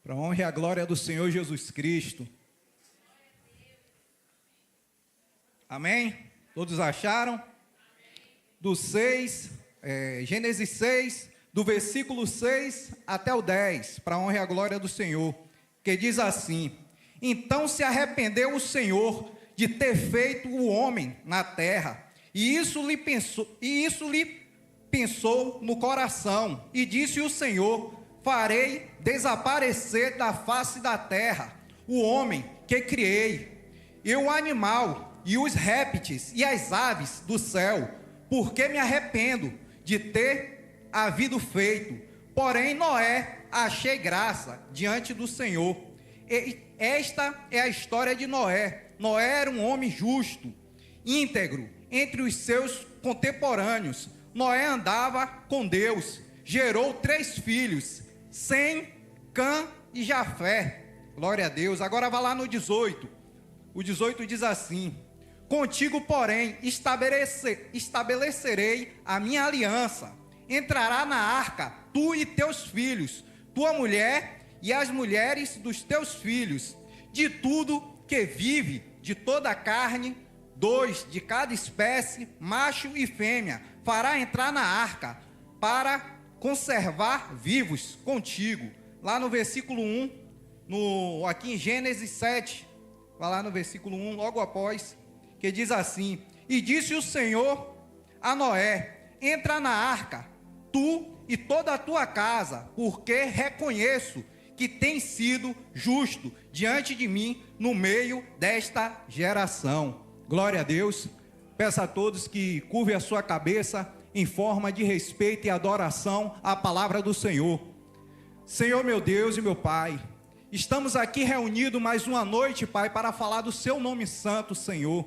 Para a honra e a glória do Senhor Jesus Cristo. Amém? Todos acharam? Do 6, Gênesis 6, do versículo 6 até o 10, para a honra e a glória do Senhor, que diz assim: Então se arrependeu o Senhor de ter feito o homem na terra, e isso lhe pensou no coração, e disse o Senhor: farei desaparecer da face da terra o homem que criei, e o animal, e os répteis, e as aves do céu, porque me arrependo de ter havido feito. Porém Noé achei graça diante do Senhor. E esta é a história de Noé. Noé era um homem justo, íntegro, entre os seus contemporâneos. Noé andava com Deus, gerou 3 filhos, Sem, Cã e Jafé. Glória a Deus. Agora vá lá no 18. O 18 diz assim: Contigo, porém, estabelecerei a minha aliança. Entrará na arca tu e teus filhos, tua mulher e as mulheres dos teus filhos, de tudo que vive, de toda a carne, 2 de cada espécie, macho e fêmea, fará entrar na arca, para conservar vivos contigo. Lá no versículo 1, aqui em Gênesis 7, vai lá no versículo 1, logo após, que diz assim: E disse o Senhor a Noé: entra na arca, tu e toda a tua casa, porque reconheço que tens sido justo diante de mim no meio desta geração. Glória a Deus. Peço a todos que curvem a sua cabeça em forma de respeito e adoração à palavra do Senhor. Senhor, meu Deus e meu Pai, estamos aqui reunidos mais uma noite, Pai, para falar do seu nome santo, Senhor.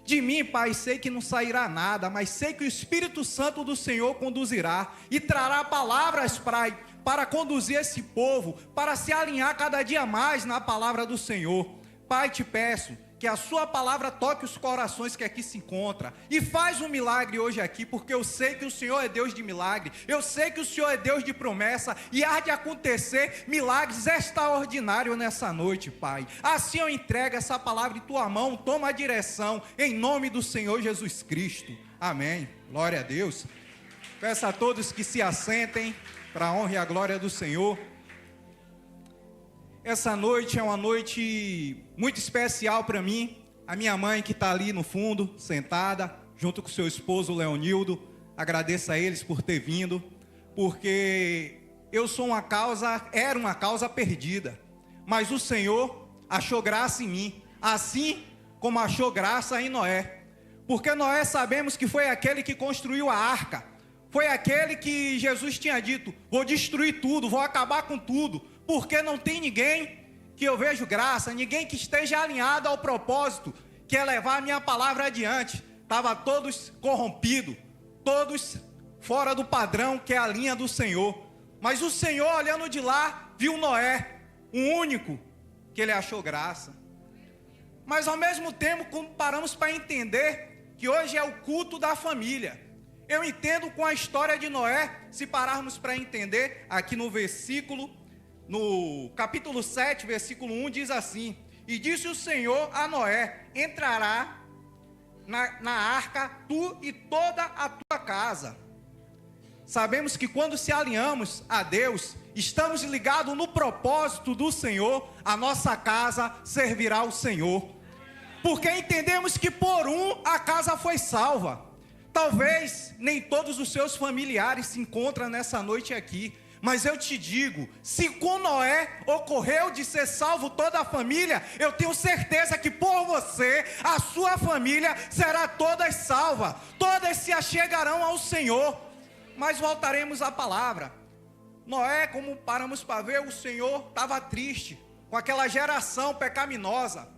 De mim, Pai, sei que não sairá nada, mas sei que o Espírito Santo do Senhor conduzirá e trará palavras, Pai, para conduzir esse povo, para se alinhar cada dia mais na palavra do Senhor. Pai, te peço que a sua palavra toque os corações que aqui se encontram e faz um milagre hoje aqui, porque eu sei que o Senhor é Deus de milagre, eu sei que o Senhor é Deus de promessa, e há de acontecer milagres extraordinários nessa noite, Pai. Assim eu entrego essa palavra em tua mão, toma a direção, em nome do Senhor Jesus Cristo. Amém. Glória a Deus. Peço a todos que se assentem para a honra e a glória do Senhor. Essa noite é uma noite muito especial para mim. A minha mãe, que está ali no fundo, sentada, junto com seu esposo Leonildo, agradeço a eles por ter vindo, porque eu sou era uma causa perdida, mas o Senhor achou graça em mim, assim como achou graça em Noé, porque Noé sabemos que foi aquele que construiu a arca, foi aquele que Jesus tinha dito: vou destruir tudo, vou acabar com tudo, porque não tem ninguém que eu vejo graça, ninguém que esteja alinhado ao propósito, que é levar a minha palavra adiante. Estava todos corrompidos, todos fora do padrão, que é a linha do Senhor. Mas o Senhor, olhando de lá, viu Noé, o único que ele achou graça. Mas ao mesmo tempo, quando paramos para entender que hoje é o culto da família, eu entendo com a história de Noé, se pararmos para entender, aqui no capítulo 7, versículo 1, diz assim: E disse o Senhor a Noé: entrará na arca tu e toda a tua casa. Sabemos que quando se alinhamos a Deus, estamos ligados no propósito do Senhor, a nossa casa servirá ao Senhor. Porque entendemos que por a casa foi salva. Talvez nem todos os seus familiares se encontram nessa noite aqui, mas eu te digo, se com Noé ocorreu de ser salvo toda a família, eu tenho certeza que por você, a sua família será toda salva, todas se achegarão ao Senhor. Mas voltaremos à palavra. Noé, como paramos para ver, o Senhor estava triste com aquela geração pecaminosa.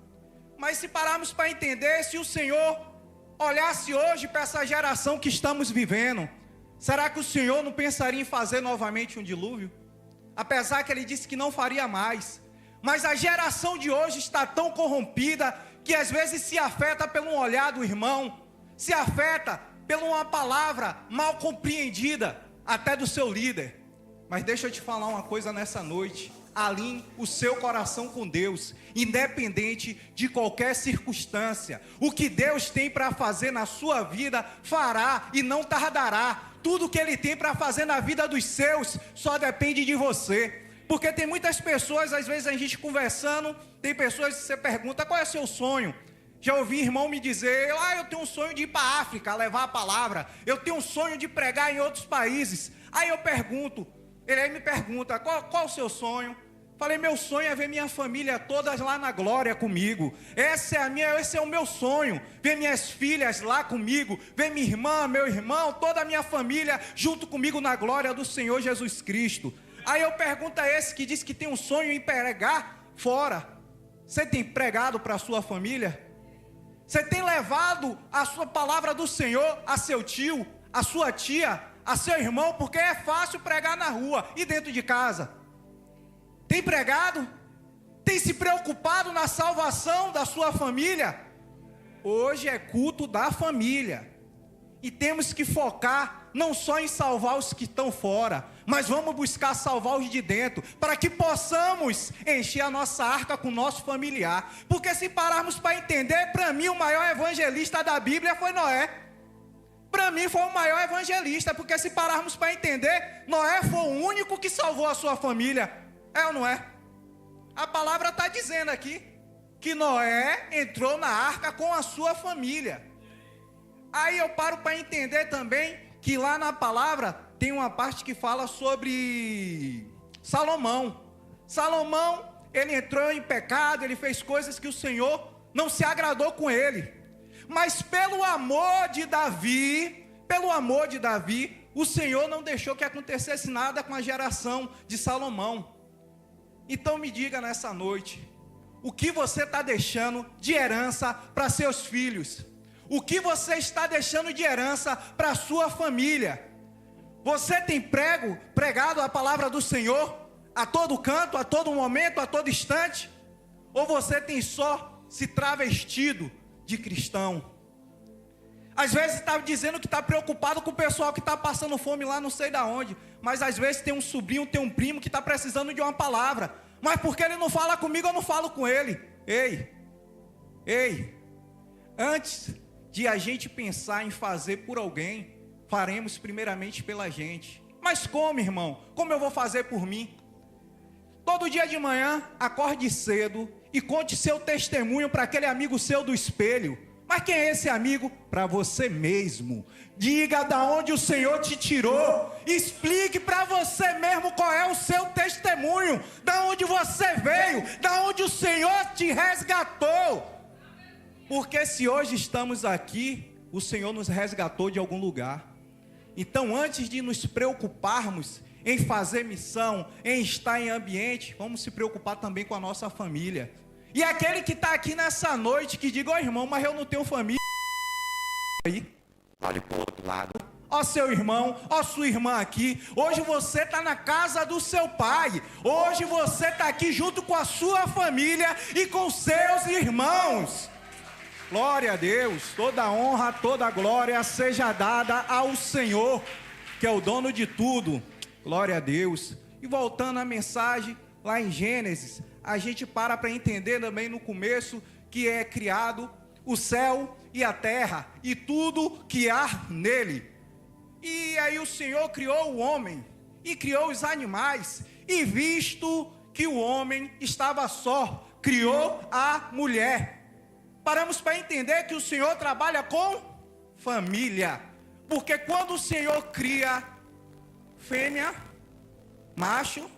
Mas se pararmos para entender, se o Senhor olhasse hoje para essa geração que estamos vivendo, será que o Senhor não pensaria em fazer novamente um dilúvio? Apesar que ele disse que não faria mais. Mas a geração de hoje está tão corrompida que às vezes se afeta pelo olhar do irmão, se afeta por uma palavra mal compreendida até do seu líder. Mas deixa eu te falar uma coisa nessa noite: alinhe o seu coração com Deus, independente de qualquer circunstância. O que Deus tem para fazer na sua vida, fará e não tardará. Tudo que Ele tem para fazer na vida dos seus, só depende de você. Porque tem muitas pessoas, às vezes a gente conversando, tem pessoas que você pergunta, qual é o seu sonho? Já ouvi irmão me dizer, eu tenho um sonho de ir para a África, levar a palavra. Eu tenho um sonho de pregar em outros países. Aí eu pergunto, ele me pergunta, qual o seu sonho? Falei, meu sonho é ver minha família todas lá na glória comigo. Esse é o meu sonho. Ver minhas filhas lá comigo. Ver minha irmã, meu irmão, toda a minha família junto comigo na glória do Senhor Jesus Cristo. Aí eu pergunto a esse que diz que tem um sonho em pregar fora. Você tem pregado para a sua família? Você tem levado a sua palavra do Senhor a seu tio, a sua tia, a seu irmão? Porque é fácil pregar na rua e dentro de casa. Tem pregado? Tem se preocupado na salvação da sua família? Hoje é culto da família. E temos que focar não só em salvar os que estão fora, mas vamos buscar salvar os de dentro, para que possamos encher a nossa arca com o nosso familiar. Porque se pararmos para entender, para mim o maior evangelista da Bíblia foi Noé. Para mim foi o maior evangelista, porque se pararmos para entender, Noé foi o único que salvou a sua família. É ou não é? A palavra está dizendo aqui que Noé entrou na arca com a sua família. Aí eu paro para entender também que lá na palavra tem uma parte que fala sobre Salomão. Salomão, ele entrou em pecado, ele fez coisas que o Senhor não se agradou com ele. Mas pelo amor de Davi, o Senhor não deixou que acontecesse nada com a geração de Salomão. Então me diga nessa noite, o que você está deixando de herança para seus filhos? O que você está deixando de herança para a sua família? Você tem pregado a palavra do Senhor a todo canto, a todo momento, a todo instante? Ou você tem só se travestido de cristão? Às vezes está dizendo que está preocupado com o pessoal que está passando fome lá não sei da onde. Mas às vezes tem um sobrinho, tem um primo que está precisando de uma palavra. Mas porque ele não fala comigo, eu não falo com ele. Ei, antes de a gente pensar em fazer por alguém, faremos primeiramente pela gente. Mas como, irmão? Como eu vou fazer por mim? Todo dia de manhã, acorde cedo e conte seu testemunho para aquele amigo seu do espelho. Mas quem é esse amigo? Para você mesmo. Diga da onde o Senhor te tirou. Explique para você mesmo qual é o seu testemunho. Da onde você veio. Da onde o Senhor te resgatou. Porque se hoje estamos aqui, o Senhor nos resgatou de algum lugar. Então, antes de nos preocuparmos em fazer missão, em estar em ambiente, vamos se preocupar também com a nossa família. E aquele que está aqui nessa noite, que diga, irmão, mas eu não tenho família. Aí, olhe para o outro lado. Ó seu irmão, ó sua irmã aqui. Hoje você está na casa do seu pai. Hoje você está aqui junto com a sua família e com seus irmãos. Glória a Deus. Toda honra, toda glória seja dada ao Senhor, que é o dono de tudo. Glória a Deus. E voltando à mensagem, lá em Gênesis, a gente para entender também no começo que é criado o céu e a terra e tudo que há nele. E aí o Senhor criou o homem e criou os animais. E visto que o homem estava só, criou a mulher. Paramos para entender que o Senhor trabalha com família. Porque quando o Senhor cria fêmea, macho,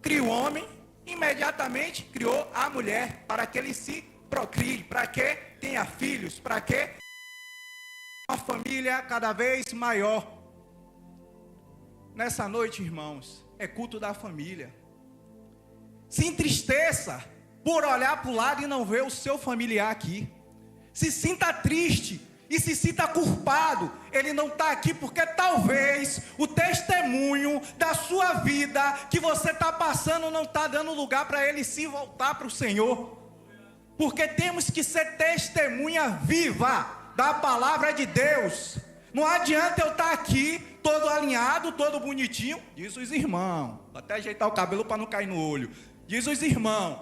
cria o homem, imediatamente criou a mulher, para que ele se procrie, para que tenha filhos, para que uma família cada vez maior. Nessa noite, irmãos, é culto da família. Se entristeça por olhar para o lado e não ver o seu familiar aqui. Se sinta triste e se sinta culpado. Ele não está aqui porque talvez o testemunho da sua vida que você está passando não está dando lugar para ele se voltar para o Senhor. Porque temos que ser testemunha viva da palavra de Deus. Não adianta eu estar aqui todo alinhado, todo bonitinho. Diz os irmãos, vou até ajeitar o cabelo para não cair no olho. Diz os irmãos,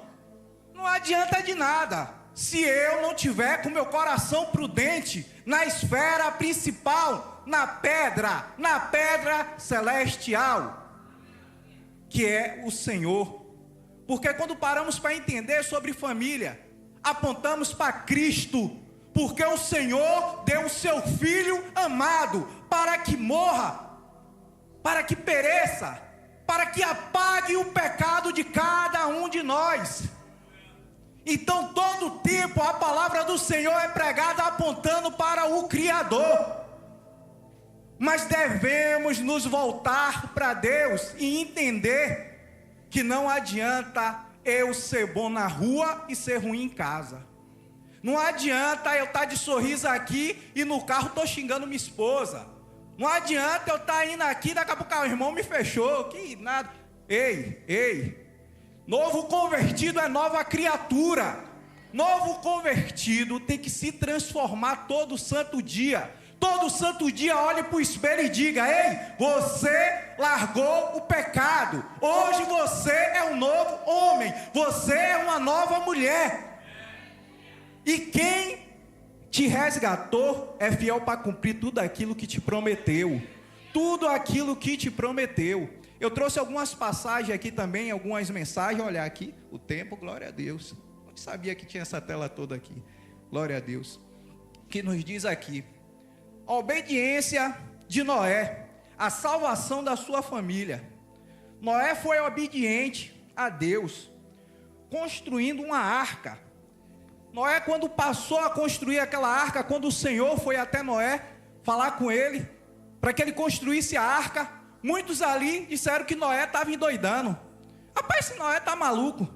não adianta de nada se eu não tiver com meu coração prudente na esfera principal, na pedra celestial, que é o Senhor. Porque quando paramos para entender sobre família, apontamos para Cristo, porque o Senhor deu o seu Filho amado para que morra, para que pereça, para que apague o pecado de cada um de nós. Então todo tempo a palavra do Senhor é pregada apontando para o Criador. Mas devemos nos voltar para Deus e entender que não adianta eu ser bom na rua e ser ruim em casa. Não adianta eu estar de sorriso aqui e no carro estou xingando minha esposa. Não adianta eu estar indo aqui, daqui a pouco o irmão me fechou, que nada. Ei, novo convertido é nova criatura. Novo convertido tem que se transformar todo santo dia. Todo santo dia olhe para o espelho e diga: ei, você largou o pecado. Hoje você é um novo homem. Você é uma nova mulher. E quem te resgatou é fiel para cumprir tudo aquilo que te prometeu. Tudo aquilo que te prometeu. Eu trouxe algumas passagens aqui também, algumas mensagens. Olha aqui, o tempo, glória a Deus. Eu sabia que tinha essa tela toda aqui. Glória a Deus. Que nos diz aqui: a obediência de Noé, a salvação da sua família. Noé foi obediente a Deus, construindo uma arca. Noé, quando passou a construir aquela arca, quando o Senhor foi até Noé falar com ele, para que ele construísse a arca, muitos ali disseram que Noé estava endoidando. Rapaz, esse Noé está maluco.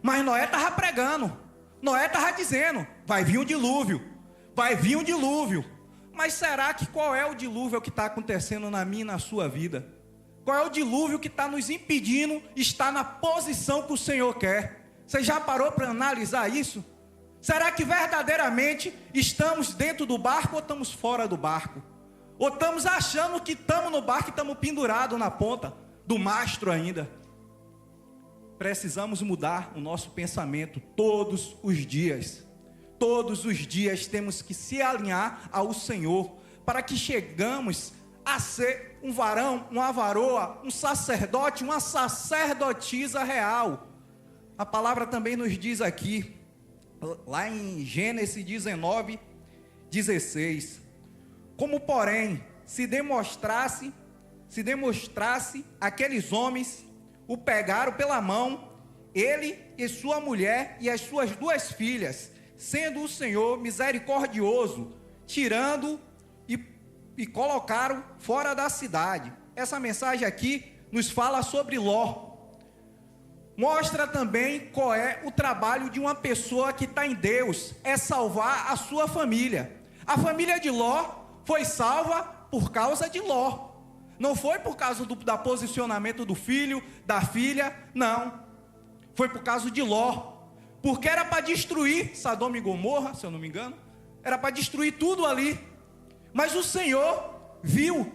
Mas Noé estava pregando. Noé estava dizendo: vai vir um dilúvio, vai vir um dilúvio. Mas será que qual é o dilúvio que está acontecendo na minha e na sua vida? Qual é o dilúvio que está nos impedindo de estar na posição que o Senhor quer? Você já parou para analisar isso? Será que verdadeiramente estamos dentro do barco ou estamos fora do barco? Ou estamos achando que estamos no barco e estamos pendurados na ponta do mastro ainda? Precisamos mudar o nosso pensamento todos os dias. Todos os dias temos que se alinhar ao Senhor, para que chegamos a ser um varão, uma varoa, um sacerdote, uma sacerdotisa real. A palavra também nos diz aqui, lá em Gênesis 19, 16, como porém se demonstrasse aqueles homens o pegaram pela mão, ele e sua mulher e as suas 2 filhas, sendo o Senhor misericordioso, tirando e colocaram fora da cidade. Essa mensagem aqui nos fala sobre Ló. Mostra também qual é o trabalho de uma pessoa que está em Deus, é salvar a sua família. A família de Ló foi salva por causa de Ló. Não foi por causa do posicionamento do filho, da filha, não. Foi por causa de Ló. Porque era para destruir Sodoma e Gomorra, se eu não me engano. Era para destruir tudo ali. Mas o Senhor viu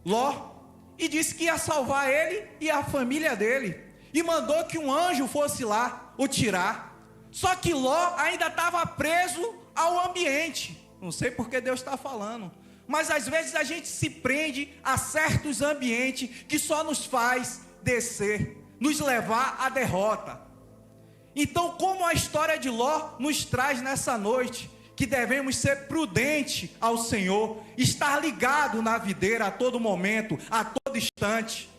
Ló e disse que ia salvar ele e a família dele. E mandou que um anjo fosse lá o tirar. Só que Ló ainda estava preso ao ambiente. Não sei porque Deus está falando. Mas às vezes a gente se prende a certos ambientes que só nos faz descer, nos levar à derrota. Então, como a história de Ló nos traz nessa noite, que devemos ser prudentes ao Senhor, estar ligado na videira a todo momento, a todo instante.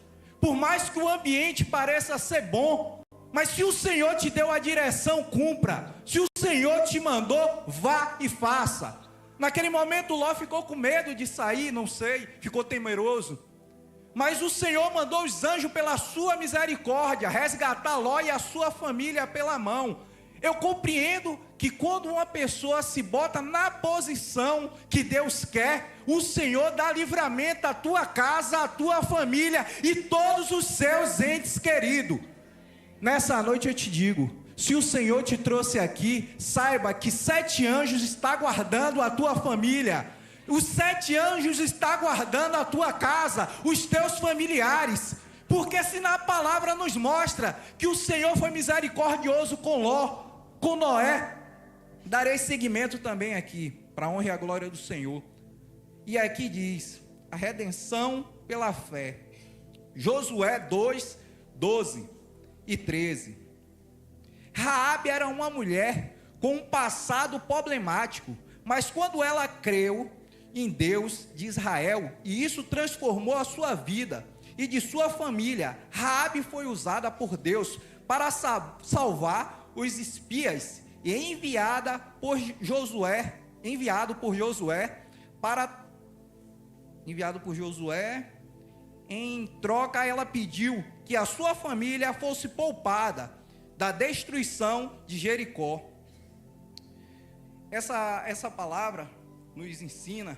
Por mais que o ambiente pareça ser bom, mas se o Senhor te deu a direção, cumpra. Se o Senhor te mandou, vá e faça. Naquele momento Ló ficou com medo de sair, não sei, ficou temeroso. Mas o Senhor mandou os anjos pela sua misericórdia resgatar Ló e a sua família pela mão. Eu compreendo que quando uma pessoa se bota na posição que Deus quer, o Senhor dá livramento à tua casa, à tua família e todos os seus entes queridos. Nessa noite eu te digo, se o Senhor te trouxe aqui, saiba que 7 anjos estão guardando a tua família. os 7 anjos estão guardando a tua casa, os teus familiares. Porque se na palavra nos mostra que o Senhor foi misericordioso com Noé, darei seguimento também aqui, para a honra e a glória do Senhor. E aqui diz, a redenção pela fé. Josué 2, 12 e 13. Raabe era uma mulher com um passado problemático, mas quando ela creu em Deus de Israel, e isso transformou a sua vida e de sua família, Raabe foi usada por Deus para salvar os espias e enviado por Josué, em troca ela pediu que a sua família fosse poupada da destruição de Jericó. Essa palavra nos ensina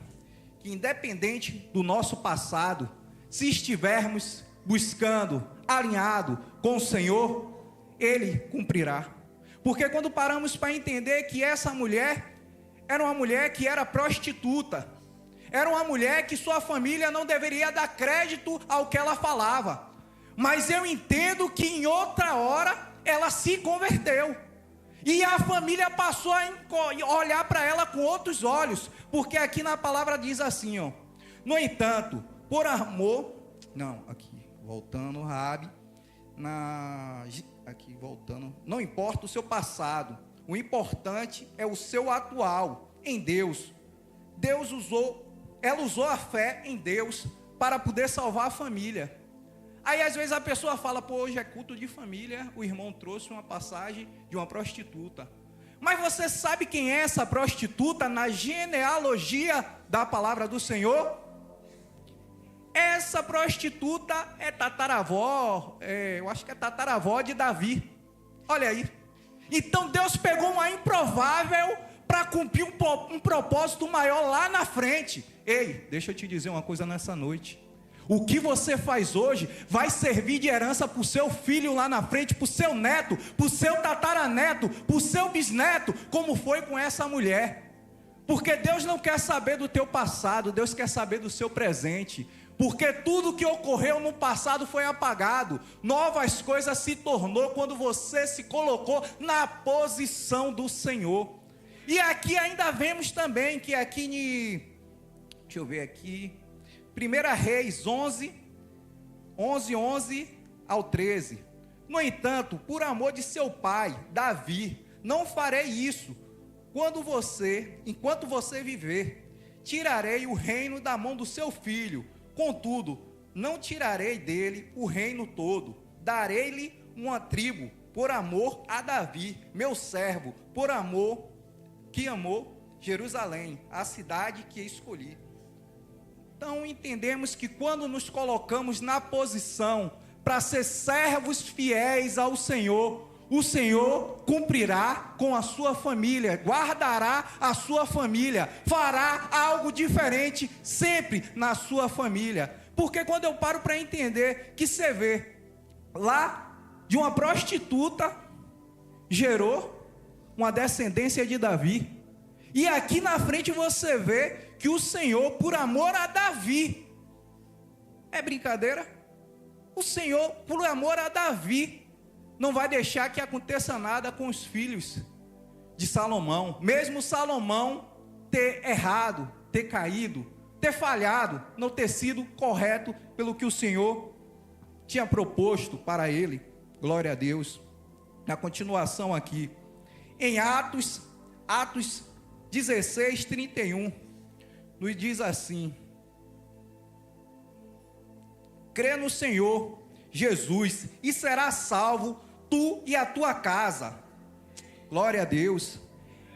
que independente do nosso passado, se estivermos buscando, alinhado com o Senhor, Ele cumprirá. Porque quando paramos para entender que essa mulher era uma mulher que era prostituta, era uma mulher que sua família não deveria dar crédito ao que ela falava, mas eu entendo que em outra hora ela se converteu, e a família passou a olhar para ela com outros olhos, porque aqui na palavra diz assim, ó: no entanto, por amor, não importa o seu passado, o importante é o seu atual em Deus. Ela usou a fé em Deus para poder salvar a família. Aí às vezes a pessoa fala, pô, hoje é culto de família, o irmão trouxe uma passagem de uma prostituta. Mas você sabe quem é essa prostituta na genealogia da palavra do Senhor? Essa prostituta é tataravó, eu acho que é tataravó de Davi. Olha aí. Então Deus pegou uma improvável para cumprir um propósito maior lá na frente. Ei, deixa eu te dizer uma coisa nessa noite. O que você faz hoje vai servir de herança para o seu filho lá na frente, para o seu neto, para o seu tataraneto, para o seu bisneto, como foi com essa mulher. Porque Deus não quer saber do teu passado, Deus quer saber do seu presente. Porque tudo que ocorreu no passado foi apagado. Novas coisas se tornou quando você se colocou na posição do Senhor. E aqui ainda vemos também que aqui deixa eu ver aqui, 1 Reis 11 ao 13. No entanto, por amor de seu pai, Davi, não farei isso. Enquanto você viver, tirarei o reino da mão do seu filho. Contudo, não tirarei dele o reino todo. Darei-lhe uma tribo, por amor a Davi, meu servo, por amor que amou Jerusalém, a cidade que escolhi. Então entendemos que quando nos colocamos na posição para ser servos fiéis ao Senhor, o Senhor cumprirá com a sua família, guardará a sua família, fará algo diferente sempre na sua família. Porque quando eu paro para entender que você vê lá de uma prostituta gerou uma descendência de Davi, e aqui na frente você vê que o Senhor, por amor a Davi, é brincadeira? O Senhor, por amor a Davi, não vai deixar que aconteça nada com os filhos de Salomão. Mesmo Salomão ter errado, ter caído, ter falhado, não ter sido correto pelo que o Senhor tinha proposto para ele. Glória a Deus. Na continuação aqui, em Atos 16, 31, nos diz assim: crê no Senhor Jesus e serás salvo tu e a tua casa. Glória a Deus.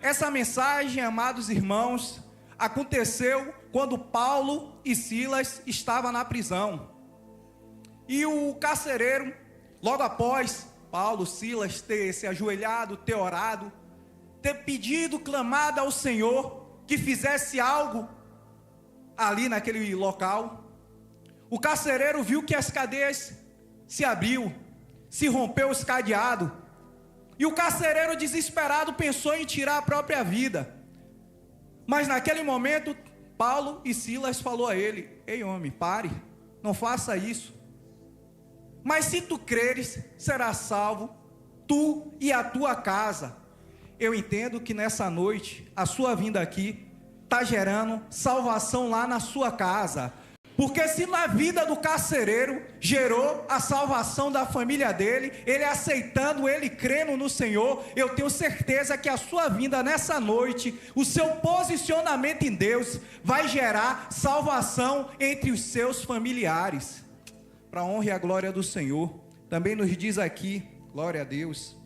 Essa mensagem, amados irmãos, aconteceu quando Paulo e Silas estavam na prisão. E o carcereiro, logo após Paulo, Silas ter se ajoelhado, ter orado, ter pedido, clamado ao Senhor que fizesse algo ali naquele local, o carcereiro viu que as cadeias se abriu, se rompeu os cadeados, e o carcereiro desesperado pensou em tirar a própria vida. Mas naquele momento Paulo e Silas falou a ele: ei homem, pare, não faça isso. Mas se tu creres, serás salvo, tu e a tua casa. Eu entendo que nessa noite, a sua vinda aqui está gerando salvação lá na sua casa. Porque se na vida do carcereiro gerou a salvação da família dele, ele aceitando, ele crendo no Senhor, eu tenho certeza que a sua vinda nessa noite, o seu posicionamento em Deus, vai gerar salvação entre os seus familiares. Para a honra e a glória do Senhor. Também nos diz aqui, glória a Deus,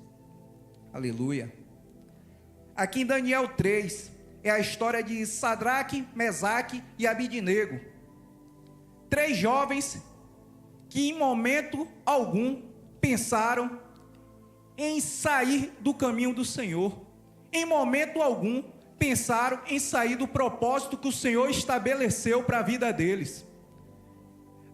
aleluia. Aqui em Daniel 3, é a história de Sadraque, Mesaque e Abidnego. 3 jovens que em momento algum pensaram em sair do caminho do Senhor. Em momento algum pensaram em sair do propósito que o Senhor estabeleceu para a vida deles.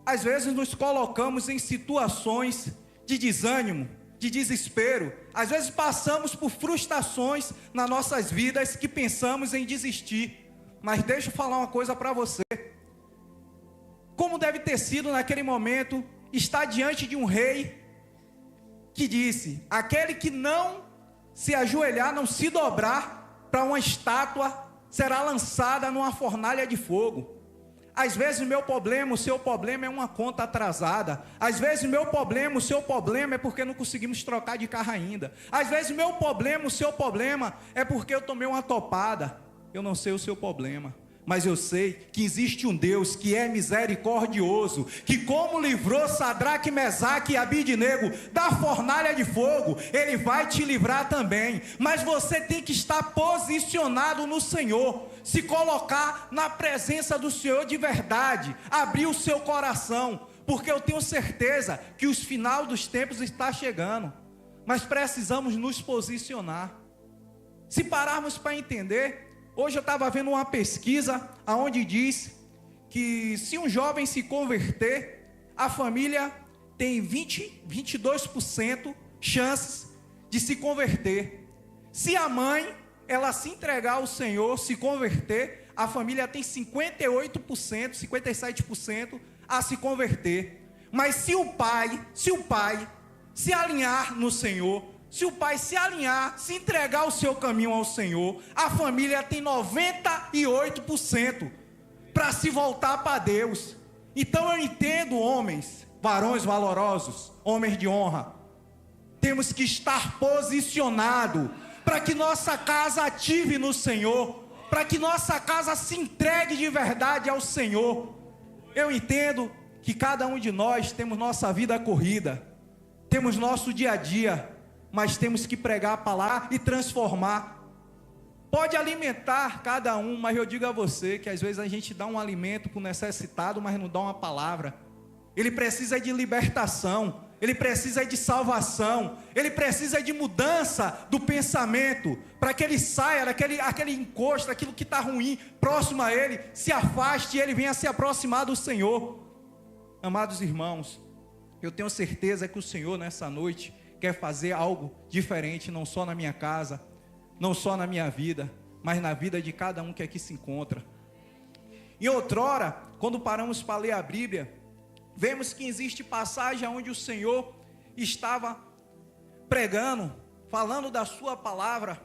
Às vezes nos colocamos em situações de desânimo, de desespero. Às vezes passamos por frustrações nas nossas vidas que pensamos em desistir. Mas deixa eu falar uma coisa para você. Como deve ter sido naquele momento estar diante de um rei que disse: aquele que não se ajoelhar, não se dobrar para uma estátua, será lançada numa fornalha de fogo. Às vezes o meu problema, o seu problema é uma conta atrasada. Às vezes o meu problema, o seu problema é porque não conseguimos trocar de carro ainda. Às vezes o meu problema, o seu problema é porque eu tomei uma topada. Eu não sei o seu problema, mas eu sei que existe um Deus que é misericordioso, que como livrou Sadraque, Mesaque e Abidnego da fornalha de fogo, Ele vai te livrar também. Mas você tem que estar posicionado no Senhor, se colocar na presença do Senhor de verdade, abrir o seu coração, porque eu tenho certeza que os final dos tempos está chegando, mas precisamos nos posicionar. Se pararmos para entender, hoje eu estava vendo uma pesquisa onde diz que se um jovem se converter, a família tem 22% chances de se converter. Se a mãe, ela se entregar ao Senhor, se converter, a família tem 58%, 57% a se converter. Mas se o pai se alinhar no Senhor, se o pai se alinhar, se entregar o seu caminho ao Senhor, a família tem 98% para se voltar para Deus. Então eu entendo, homens, varões valorosos, homens de honra, temos que estar posicionados para que nossa casa ative no Senhor, para que nossa casa se entregue de verdade ao Senhor. Eu entendo que cada um de nós temos nossa vida corrida, temos nosso dia a dia, mas temos que pregar a palavra e transformar. Pode alimentar cada um, mas eu digo a você que às vezes a gente dá um alimento para o necessitado, mas não dá uma palavra. Ele precisa de libertação, ele precisa de salvação, ele precisa de mudança do pensamento, para que ele saia daquele encosto, daquilo que está ruim, próximo a ele, se afaste e ele venha se aproximar do Senhor. Amados irmãos, eu tenho certeza que o Senhor nessa noite quer fazer algo diferente, não só na minha casa, não só na minha vida, mas na vida de cada um que aqui se encontra. E outrora, quando paramos para ler a Bíblia, vemos que existe passagem onde o Senhor estava pregando, falando da sua palavra,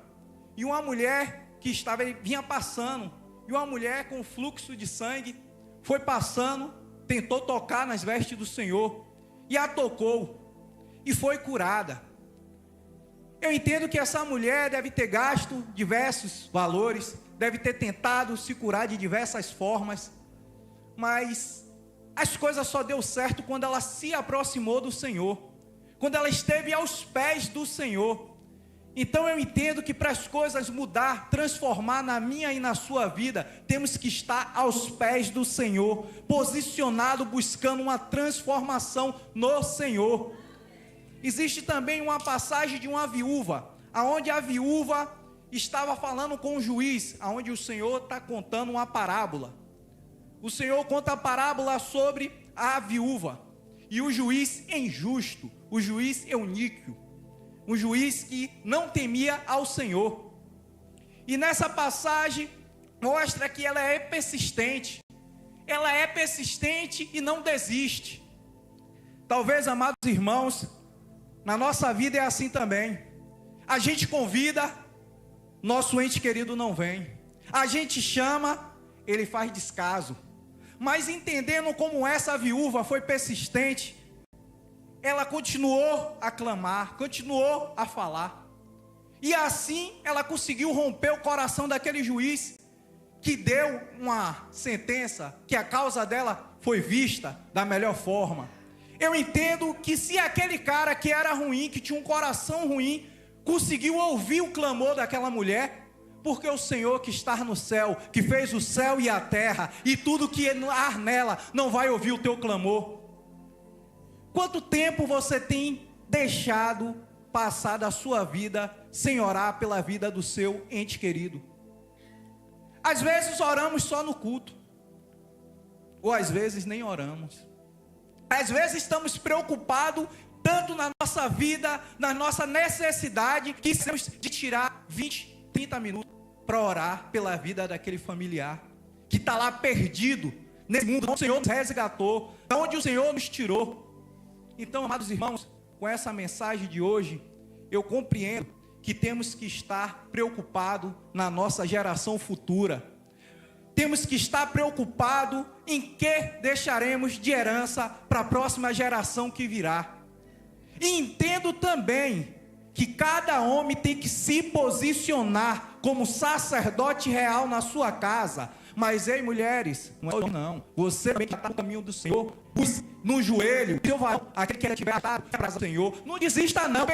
e uma mulher que vinha passando, e uma mulher com fluxo de sangue, foi passando, tentou tocar nas vestes do Senhor, e a tocou, e foi curada. Eu entendo que essa mulher deve ter gasto diversos valores, deve ter tentado se curar de diversas formas, mas as coisas só deu certo quando ela se aproximou do Senhor, quando ela esteve aos pés do Senhor. Então eu entendo que para as coisas mudar, transformar na minha e na sua vida, temos que estar aos pés do Senhor, posicionado, buscando uma transformação no Senhor. Existe também uma passagem de uma viúva, aonde a viúva estava falando com o juiz, aonde o Senhor está contando uma parábola. O Senhor conta a parábola sobre a viúva, e o juiz injusto, o juiz euníquio, um juiz que não temia ao Senhor. E nessa passagem, mostra que ela é persistente. Ela é persistente e não desiste. Talvez, amados irmãos, na nossa vida é assim também. A gente convida, nosso ente querido não vem. A gente chama, ele faz descaso. Mas entendendo como essa viúva foi persistente, ela continuou a clamar, continuou a falar. E assim ela conseguiu romper o coração daquele juiz que deu uma sentença que a causa dela foi vista da melhor forma. Eu entendo que se aquele cara que era ruim, que tinha um coração ruim, conseguiu ouvir o clamor daquela mulher, porque o Senhor que está no céu, que fez o céu e a terra, e tudo que há nela, não vai ouvir o teu clamor. Quanto tempo você tem deixado passar da sua vida sem orar pela vida do seu ente querido? Às vezes oramos só no culto, ou às vezes nem oramos. Às vezes estamos preocupados tanto na nossa vida, na nossa necessidade, que temos de tirar 20, 30 minutos para orar pela vida daquele familiar que está lá perdido nesse mundo onde o Senhor nos resgatou, onde o Senhor nos tirou. Então, amados irmãos, com essa mensagem de hoje, eu compreendo que temos que estar preocupados na nossa geração futura. Temos que estar preocupados em que deixaremos de herança para a próxima geração que virá. E entendo também que cada homem tem que se posicionar como sacerdote real na sua casa. Mas, ei, mulheres, não. Você também que está no caminho do Senhor, no joelho, seu varão, aquele que estiver atado para o Senhor, não desista não,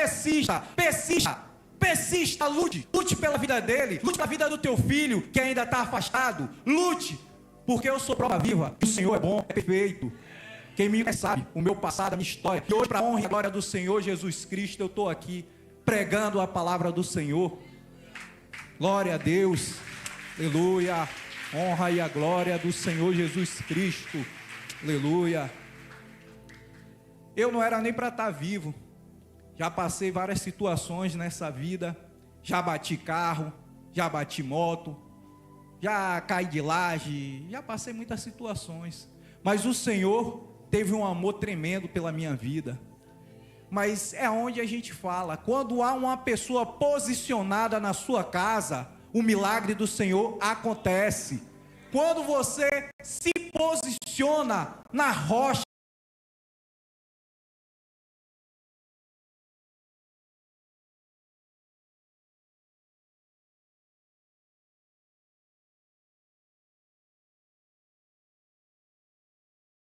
persista, lute pela vida dele, lute pela vida do teu filho que ainda está afastado, lute, porque eu sou prova viva, que o Senhor é bom, é perfeito. Quem me conhece sabe o meu passado, a minha história, e hoje para a honra e a glória do Senhor Jesus Cristo, eu estou aqui pregando a palavra do Senhor. Glória a Deus, aleluia, honra e a glória do Senhor Jesus Cristo, aleluia. Eu não era nem para estar vivo, já passei várias situações nessa vida, já bati carro, já bati moto, já caí de laje, já passei muitas situações, mas o Senhor teve um amor tremendo pela minha vida. Mas é onde a gente fala, quando há uma pessoa posicionada na sua casa, o milagre do Senhor acontece. Quando você se posiciona na rocha,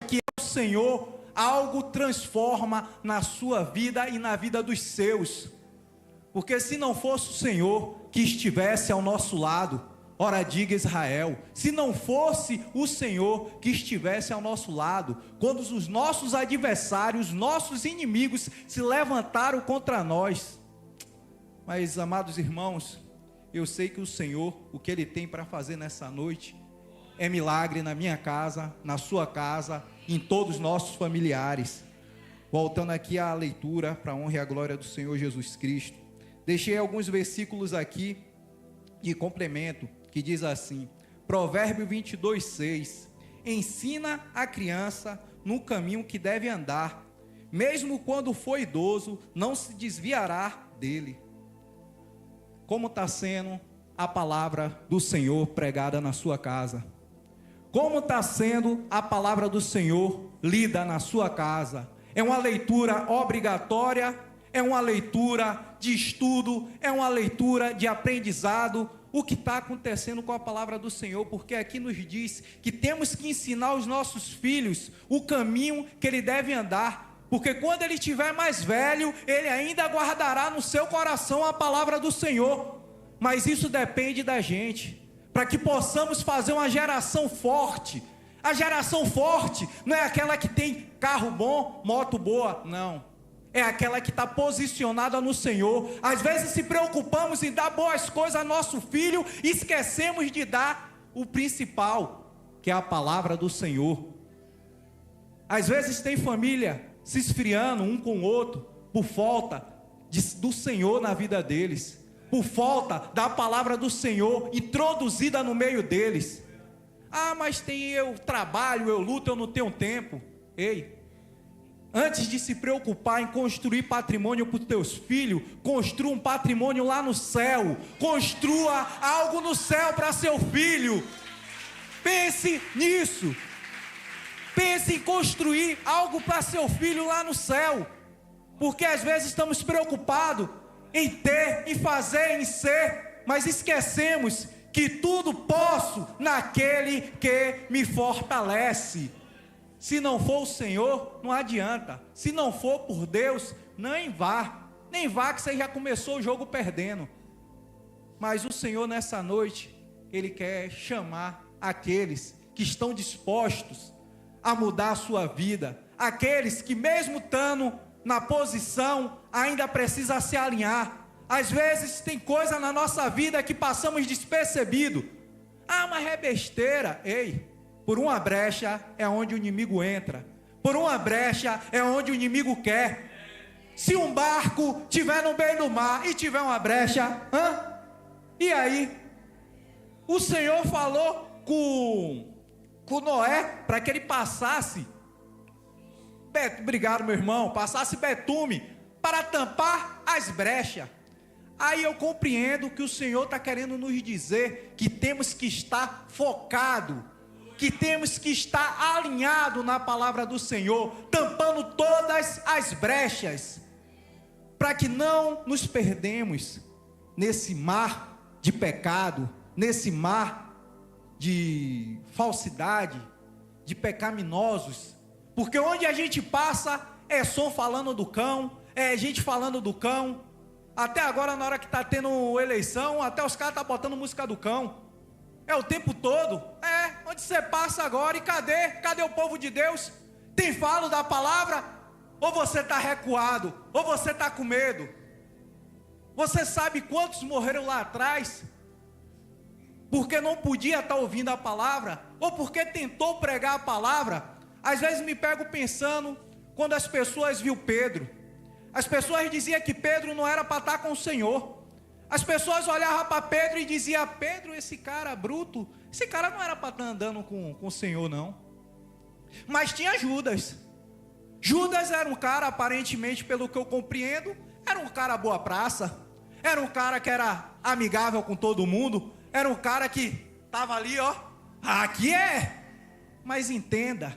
que é o Senhor, algo transforma na sua vida e na vida dos seus. Porque se não fosse o Senhor que estivesse ao nosso lado, ora diga Israel, se não fosse o Senhor que estivesse ao nosso lado, quando os nossos adversários, nossos inimigos se levantaram contra nós. Mas, amados irmãos, eu sei que o Senhor, o que Ele tem para fazer nessa noite, é milagre na minha casa, na sua casa, em todos os nossos familiares. Voltando aqui à leitura, para a honra e a glória do Senhor Jesus Cristo, deixei alguns versículos aqui de complemento, que diz assim, Provérbio 22:6, ensina a criança no caminho que deve andar, mesmo quando for idoso, não se desviará dele. Como está sendo a palavra do Senhor pregada na sua casa? Como está sendo a palavra do Senhor lida na sua casa? É uma leitura obrigatória? É uma leitura de estudo? É uma leitura de aprendizado? O que está acontecendo com a palavra do Senhor? Porque aqui nos diz que temos que ensinar aos nossos filhos o caminho que ele deve andar. Porque quando ele estiver mais velho, ele ainda guardará no seu coração a palavra do Senhor. Mas isso depende da gente, para que possamos fazer uma geração forte. A geração forte não é aquela que tem carro bom, moto boa, não. É aquela que está posicionada no Senhor. Às vezes se preocupamos em dar boas coisas ao nosso filho e esquecemos de dar o principal, que é a palavra do Senhor. Às vezes tem família se esfriando um com o outro por falta do Senhor na vida deles. por falta da palavra do Senhor introduzida no meio deles. Ah, mas eu trabalho, eu luto, eu não tenho tempo. Ei, antes de se preocupar em construir patrimônio para os teus filhos, construa um patrimônio lá no céu. Construa algo no céu para seu filho. Pense nisso. Pense em construir algo para seu filho lá no céu. Porque às vezes estamos preocupados em ter, em fazer, em ser, mas esquecemos que tudo posso naquele que me fortalece. Se não for o Senhor, não adianta. Se não for por Deus, nem vá. Nem vá, que você já começou o jogo perdendo. Mas o Senhor nessa noite, Ele quer chamar aqueles que estão dispostos a mudar a sua vida. Aqueles que mesmo estando na posição, ainda precisa se alinhar. Às vezes tem coisa na nossa vida que passamos despercebido. Ah, mas é besteira. Ei, por uma brecha é onde o inimigo entra. Por uma brecha é onde o inimigo quer. Se um barco estiver no meio do mar e tiver uma brecha, e aí? O Senhor falou com Noé para que ele passasse, obrigado meu irmão, passasse betume para tampar as brechas. Aí eu compreendo que o Senhor está querendo nos dizer que temos que estar focado, que temos que estar alinhado na palavra do Senhor, tampando todas as brechas, para que não nos perdemos nesse mar de pecado, nesse mar de falsidade, de pecaminosos, porque onde a gente passa é som falando do cão, é gente falando do cão. Até agora, na hora que está tendo eleição, até os caras estão botando música do cão. É o tempo todo. Onde você passa agora, e cadê o povo de Deus? Tem falo da palavra? Ou você está recuado? Ou você está com medo? Você sabe quantos morreram lá atrás? Porque não podia estar ouvindo a palavra? Ou porque tentou pregar a palavra? Às vezes me pego pensando, quando as pessoas viu Pedro. As pessoas diziam que Pedro não era para estar com o Senhor. As pessoas olhavam para Pedro e diziam: Pedro, esse cara bruto, esse cara não era para estar andando com o Senhor, não. Mas tinha Judas. Judas era um cara, aparentemente, pelo que eu compreendo, era um cara boa praça. Era um cara que era amigável com todo mundo. Era um cara que estava ali, aqui é. Mas entenda,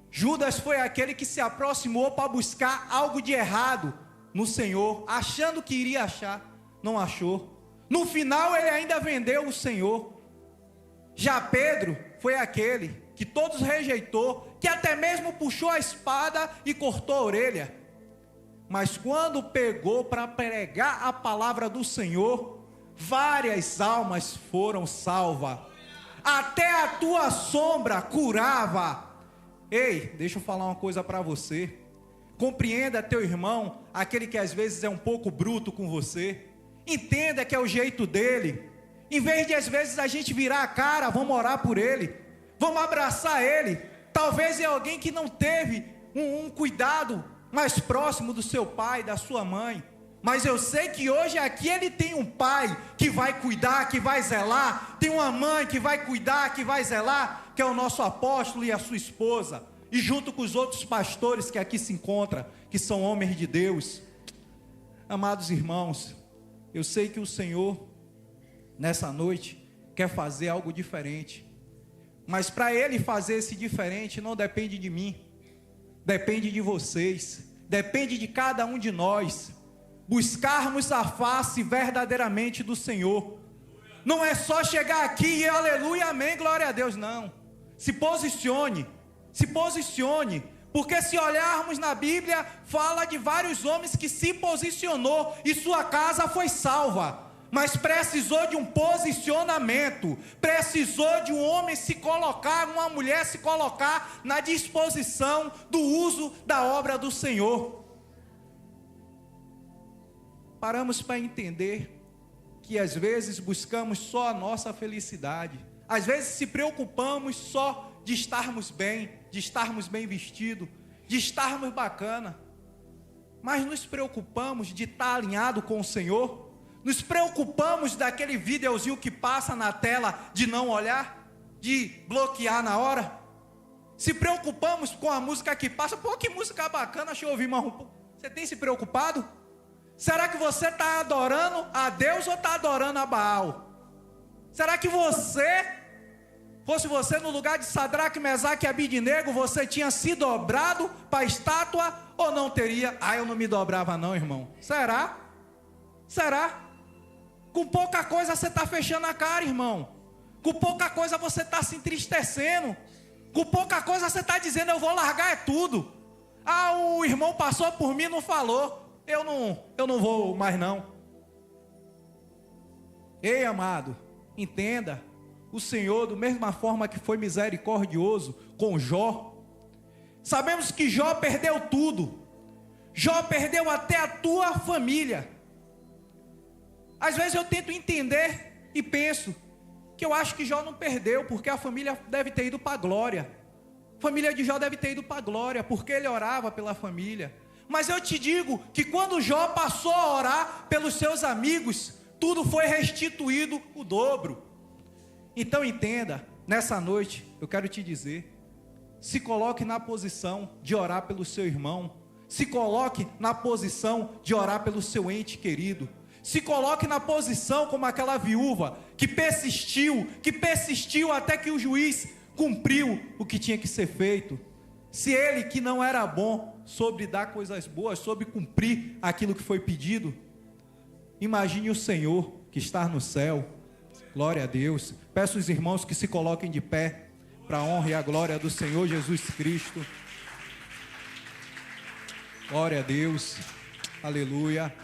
Judas foi aquele que se aproximou para buscar algo de errado no Senhor, achando que iria achar, não achou. No final ele ainda vendeu o Senhor. Já Pedro foi aquele que todos rejeitou, que até mesmo puxou a espada e cortou a orelha. Mas quando pegou para pregar a palavra do Senhor, várias almas foram salvas. Até a tua sombra curava. Ei, deixa eu falar uma coisa para você. Compreenda teu irmão, aquele que às vezes é um pouco bruto com você. Entenda que é o jeito dele. Em vez de às vezes a gente virar a cara, vamos orar por ele, vamos abraçar ele. Talvez é alguém que não teve um cuidado mais próximo do seu pai, da sua mãe. Mas eu sei que hoje aqui ele tem um pai que vai cuidar, que vai zelar. Tem uma mãe que vai cuidar, que vai zelar, que é o nosso apóstolo e a sua esposa. E junto com os outros pastores que aqui se encontram, que são homens de Deus. Amados irmãos, eu sei que o Senhor, nessa noite, quer fazer algo diferente. Mas para Ele fazer esse diferente, não depende de mim. Depende de vocês. Depende de cada um de nós. Buscarmos a face verdadeiramente do Senhor. Não é só chegar aqui e aleluia, amém, glória a Deus, não. Se posicione, porque se olharmos na Bíblia, fala de vários homens que se posicionou e sua casa foi salva, mas precisou de um posicionamento, precisou de um homem se colocar, uma mulher se colocar na disposição do uso da obra do Senhor. Paramos para entender que às vezes buscamos só a nossa felicidade. Às vezes se preocupamos só de estarmos bem vestidos, de estarmos bacana. Mas nos preocupamos de estar alinhado com o Senhor? Nos preocupamos daquele videozinho que passa na tela de não olhar, de bloquear na hora. Se preocupamos com a música que passa. Pô, que música bacana, deixa eu ouvir mais um pouco. Você tem se preocupado? Será que você está adorando a Deus ou está adorando a Baal? Será que fosse você no lugar de Sadraque, Mesaque e Abidnego, você tinha se dobrado para a estátua ou não teria? Ah, eu não me dobrava não, irmão. Será? Será? Com pouca coisa você está fechando a cara, irmão. Com pouca coisa você está se entristecendo. Com pouca coisa você está dizendo, eu vou largar é tudo. Ah, o irmão passou por mim e não falou. Eu não vou mais não. Ei, amado, entenda. O Senhor, da mesma forma que foi misericordioso com Jó. Sabemos que Jó perdeu tudo. Jó perdeu até a tua família. Às vezes eu tento entender e penso que eu acho que Jó não perdeu, porque a família deve ter ido para a glória. A família de Jó deve ter ido para a glória, porque ele orava pela família. Mas eu te digo que quando Jó passou a orar pelos seus amigos, tudo foi restituído o dobro. Então entenda, nessa noite eu quero te dizer, se coloque na posição de orar pelo seu irmão, se coloque na posição de orar pelo seu ente querido, se coloque na posição como aquela viúva que persistiu até que o juiz cumpriu o que tinha que ser feito. Se ele que não era bom soube dar coisas boas, soube cumprir aquilo que foi pedido, imagine o Senhor que está no céu. Glória a Deus. Peço aos irmãos que se coloquem de pé para a honra e a glória do Senhor Jesus Cristo. Glória a Deus. Aleluia.